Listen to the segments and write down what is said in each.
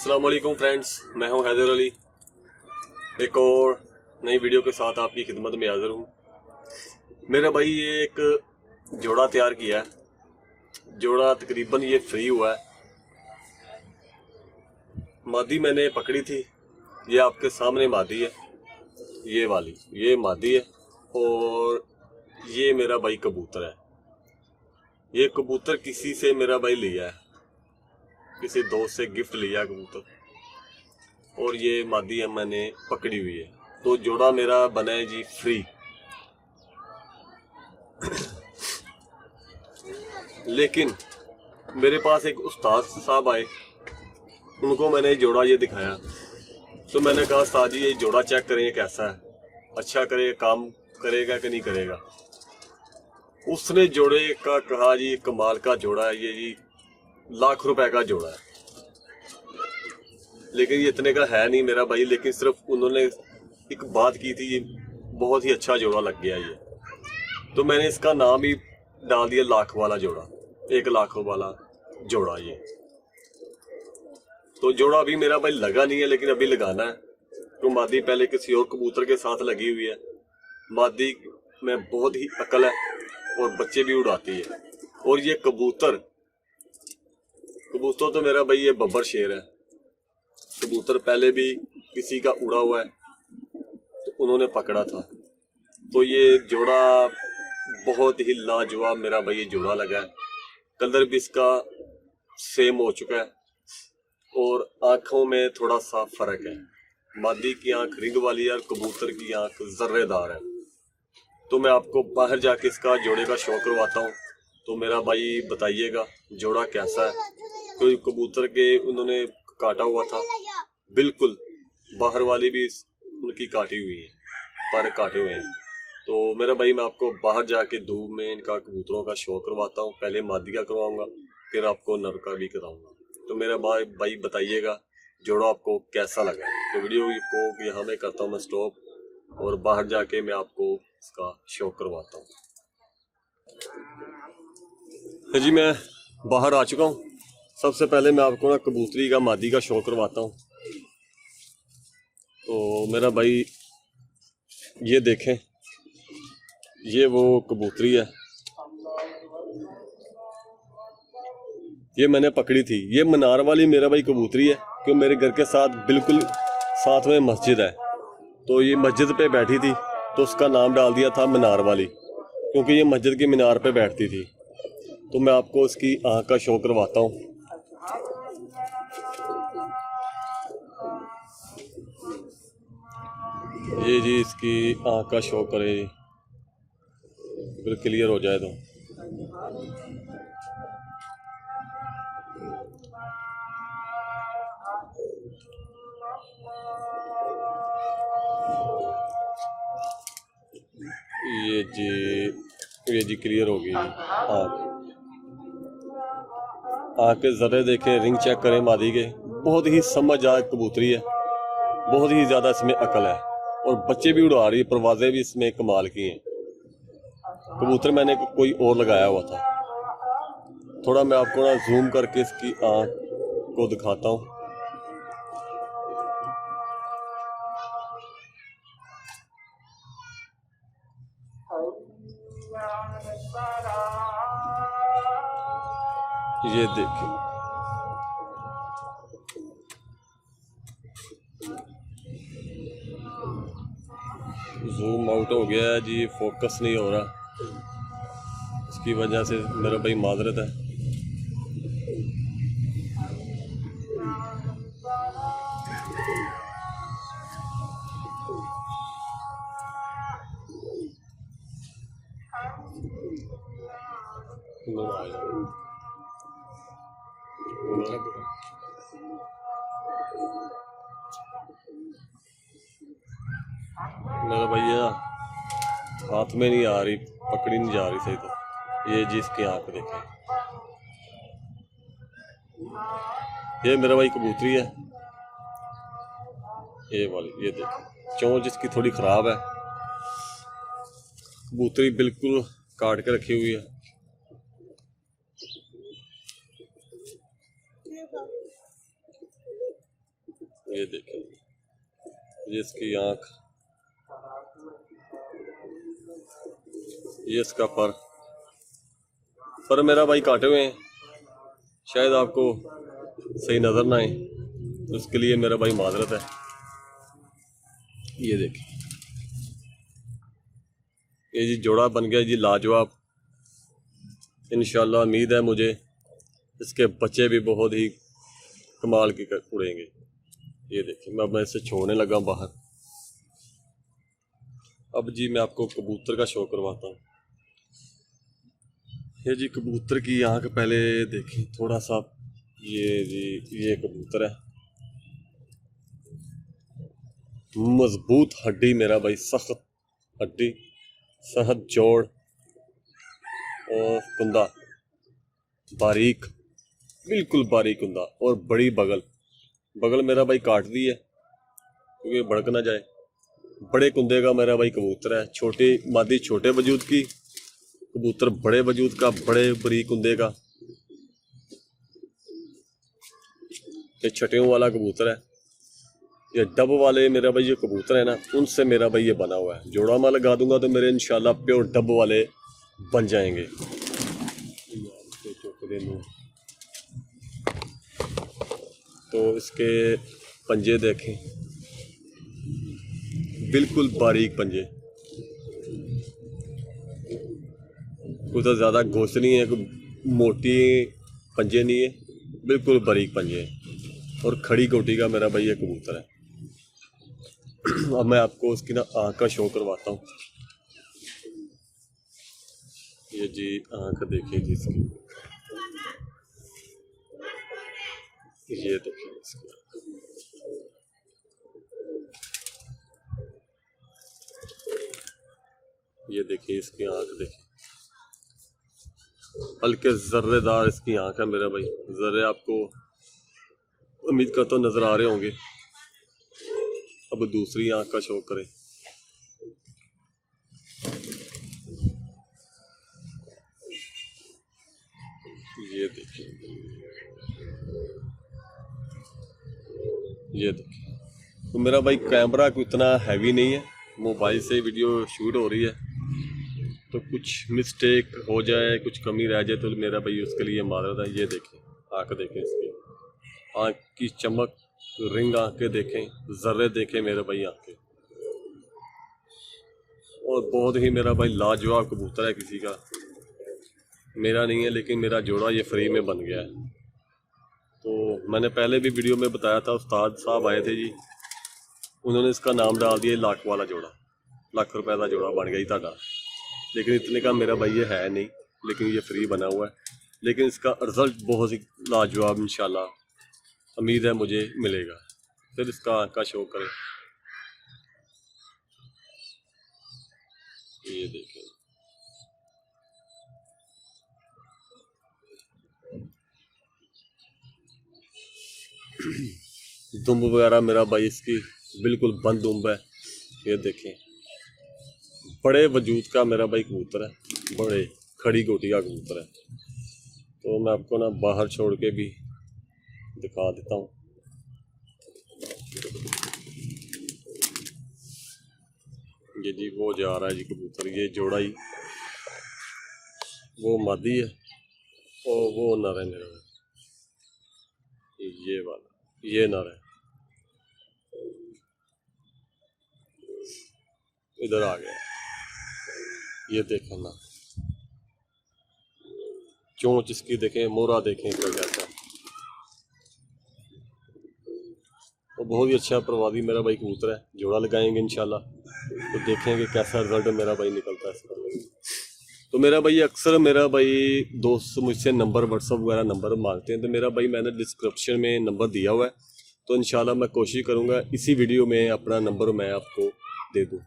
अस्सलाम वालेकुम फ्रेंड्स, मैं हूं हैदर अली। एक और नई वीडियो के साथ आपकी खिदमत में हाजिर हूं। मेरा भाई ये एक जोड़ा तैयार किया है। जोड़ा तकरीबन ये फ्री हुआ है। मादी मैंने पकड़ी थी, ये आपके सामने मादी है, ये वाली ये मादी है। और ये मेरा भाई कबूतर है। ये कबूतर किसी से मेरा भाई लिया है, किसी दोस्त से गिफ्ट लिया कबूतर, और ये मादी है मैंने पकड़ी हुई है। तो जोड़ा मेरा बना है जी फ्री। लेकिन मेरे पास एक उस्ताद साहब आए, उनको मैंने जोड़ा ये दिखाया, तो मैंने कहा उस्ताद जी ये जोड़ा चेक करें कैसा है, अच्छा करेगा, काम करेगा कि नहीं करेगा। उसने जोड़े का कहा जी कमाल का जोड़ा है ये जी, लाख रुपए का जोड़ा है। लेकिन ये इतने का है नहीं मेरा भाई, लेकिन सिर्फ उन्होंने एक बात की थी, ये बहुत ही अच्छा जोड़ा लग गया ये। तो मैंने इसका नाम ही डाल दिया लाख वाला जोड़ा, 1 लाख वाला जोड़ा ये। तो जोड़ा अभी मेरा भाई लगा नहीं है, लेकिन अभी लगाना है। तो मादी पहले किसी और कबूतर के साथ लगी हुई है। मादी में बहुत ही अकल है और बच्चे भी उड़ाती है। और ये कबूतर तो मेरा भाई ये बब्बर शेर है। कबूतर पहले भी किसी का उड़ा हुआ है, तो उन्होंने पकड़ा था। तो ये जोड़ा बहुत ही लाजवाब मेरा भाई ये जोड़ा लगा है। कलर भी इसका सेम हो चुका है और आंखों में थोड़ा सा फर्क है। मादी की आंख रिंग वाली है और कबूतर की आंख जर्रेदार है। तो मैं आपको बाहर जाके इसका जोड़े का शो करवाता हूँ। तो मेरा भाई बताइएगा जोड़ा कैसा है। कोई कबूतर के उन्होंने काटा हुआ था, बिल्कुल बाहर वाली भी उनकी काटी हुई है, पर काटे हुए हैं। तो मेरा भाई मैं आपको बाहर जाके धूप में इनका कबूतरों का शो करवाता हूँ। पहले मादी का करवाऊंगा, फिर आपको नर का भी कराऊंगा। तो मेरा भाई बताइएगा जोड़ा आपको कैसा लगा। तो वीडियो को यहाँ मैं करता हूँ मैं स्टॉप, और बाहर जाके मैं आपको इसका शो करवाता हूँ। जी मैं बाहर आ चुका हूँ। सबसे पहले मैं आपको ना कबूतरी का मादी का शो करवाता हूँ। तो मेरा भाई ये देखें, ये वो कबूतरी है, ये मैंने पकड़ी थी। ये मनार वाली मेरा भाई कबूतरी है, क्यों मेरे घर के साथ बिल्कुल साथ में मस्जिद है। तो ये मस्जिद पे बैठी थी, तो उसका नाम डाल दिया था मनार वाली, क्योंकि ये मस्जिद की मीनार पे बैठती थी। तो मैं आपको इसकी आँख का शो करवाता हूँ। ये जी इसकी आँख का शो करे, फिर क्लियर हो जाए। तो ये जी क्लियर हो गई। आँख के जर्रे देखें, रिंग चेक करें मादी के। बहुत ही समझदार कबूतरी है, बहुत ही ज़्यादा इसमें अकल है, और बच्चे भी उड़ा रही है, परवाज़ें भी इसमें कमाल की हैं। कबूतर मैंने कोई और लगाया हुआ था। थोड़ा मैं आपको ना जूम करके इसकी आँख को दिखाता हूँ। ये देखिए, जूम आउट हो गया है जी, फोकस नहीं हो रहा, इसकी वजह से मेरा भाई माजरत है। मेरा भैया हाथ में नहीं आ रही, पकड़ी नहीं जा रही सही। तो ये जी इसकी आँख देखें, ये मेरा भाई कबूतरी है, ये वाली ये देखें। चोंच इसकी थोड़ी ख़राब है, कबूतरी बिल्कुल काट के रखी हुई है। ये देखें, ये इसकी आँख, ये इसका पर मेरा भाई काटे हुए हैं, शायद आपको सही नज़र ना आए, तो इसके लिए मेरा भाई माजरत है। ये देखें, ये जी जोड़ा बन गया जी लाजवाब। इंशाल्लाह उम्मीद है मुझे इसके बच्चे भी बहुत ही कमाल के उड़ेंगे। ये देखिए, मैं इसे छोड़ने लगा बाहर। अब जी मैं आपको कबूतर का शो करवाता हूँ। ये जी कबूतर की आँख पहले देखें थोड़ा सा। ये जी ये कबूतर है, मजबूत हड्डी मेरा भाई, सख्त हड्डी, सख्त जोड़ और कुंदा बारीक, बिल्कुल बारीक कुंदा और बड़ी बगल मेरा भाई काट दी है क्योंकि भड़क ना जाए। बड़े कुंदे का मेरा भाई कबूतर है, छोटी मादी छोटे वजूद की, कबूतर बड़े वजूद का, बड़े बारीक कुंदे का। ये छटियों वाला कबूतर है। ये डब वाले मेरा भाई ये कबूतर है ना, उनसे मेरा भाई ये बना हुआ है। जोड़ा मैं लगा दूंगा तो मेरे इंशाल्लाह प्योर डब वाले बन जाएंगे। तो इसके पंजे देखें, बिल्कुल बारीक पंजे, कोई तो ज़्यादा गोश्त नहीं है, कोई मोटी पंजे नहीं है, बिल्कुल बारीक पंजे हैं। और खड़ी गोटी का मेरा भाई ये कबूतर है। अब मैं आपको उसकी ना आँख का शो करवाता हूँ। ये जी आँख देखिए जी इसकी, ये देखिए इसकी, ये देखिए इसकी आँख देखिए, हल्के जर्रेदार इसकी आँख है मेरा भाई। जर्रे आपको उम्मीद करता हूँ नजर आ रहे होंगे। अब दूसरी आँख का शो करें। ये देखिए, ये देखिए। तो मेरा भाई कैमरा को इतना हैवी नहीं है, मोबाइल से वीडियो शूट हो रही है, तो कुछ मिस्टेक हो जाए, कुछ कमी रह जाए तो मेरा भाई उसके लिए माजरत है। ये देखें आँख देखें इसकी, आँख की चमक, रिंग आँखें देखें, जर्रे देखें मेरे भाई आँखें। और बहुत ही मेरा भाई लाजवाब कबूतर है, किसी का मेरा नहीं है, लेकिन मेरा जोड़ा ये फ्री में बन गया है। तो मैंने पहले भी वीडियो में बताया था, उस्ताद साहब आए थे जी, उन्होंने इसका नाम डाल दिया लाख वाला जोड़ा, लाख रुपए का जोड़ा बन गया ही ताड़ा। लेकिन इतने का मेरा भाई ये है नहीं, लेकिन ये फ्री बना हुआ है। लेकिन इसका रिजल्ट बहुत ही लाजवाब इंशाल्लाह उम्मीद है मुझे मिलेगा। फिर इसका आँख का शो करें। ये देखें, दुम्ब वगैरह मेरा भाई इसकी बिल्कुल बंद दुम्ब है। ये देखें, बड़े वजूद का मेरा भाई कबूतर है, बड़े खड़ी गोटी का कबूतर है। तो मैं आपको ना बाहर छोड़ के भी दिखा देता हूँ। ये जी वो जा रहा है जी कबूतर, ये जोड़ा ही, वो मादी है और वो नर है मेरा, ये वाला ये नर है, इधर आ गया। ये देखें ना, चोंच इसकी देखें, मोरा देखें क्या कहता है। तो बहुत ही अच्छा प्रवादी मेरा भाई कबूतर है। जोड़ा लगाएंगे इंशाल्लाह तो देखेंगे कैसा रिजल्ट मेरा भाई निकलता है इसका। तो मेरा भाई अक्सर मेरा भाई दोस्त मुझसे नंबर व्हाट्सअप वगैरह नंबर मांगते हैं, तो मेरा भाई मैंने डिस्क्रिप्शन में नंबर दिया हुआ है, तो इंशाल्लाह मैं कोशिश करूँगा इसी वीडियो में अपना नंबर मैं आपको दे दूँ।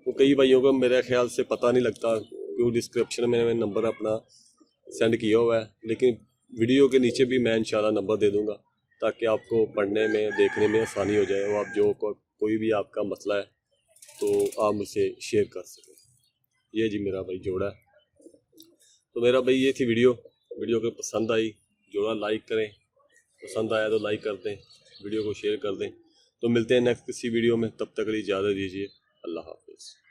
तो कई भाइयों को मेरे ख्याल से पता नहीं लगता क्यों डिस्क्रिप्शन में मैंने नंबर अपना सेंड किया हुआ है, लेकिन वीडियो के नीचे भी मैं इंशाल्लाह नंबर दे दूँगा ताकि आपको पढ़ने में देखने में आसानी हो जाए, और आप जो कोई भी आपका मसला है तो आप मुझसे शेयर कर सकें। ये जी मेरा भाई जोड़ा है। तो मेरा भाई ये थी वीडियो को पसंद आई जोड़ा लाइक करें, पसंद आया तो लाइक कर दें, वीडियो को शेयर कर दें। तो मिलते हैं नेक्स्ट किसी वीडियो में, तब तक के लिए इजाज़त दीजिए। अल्लाह हाफिज़।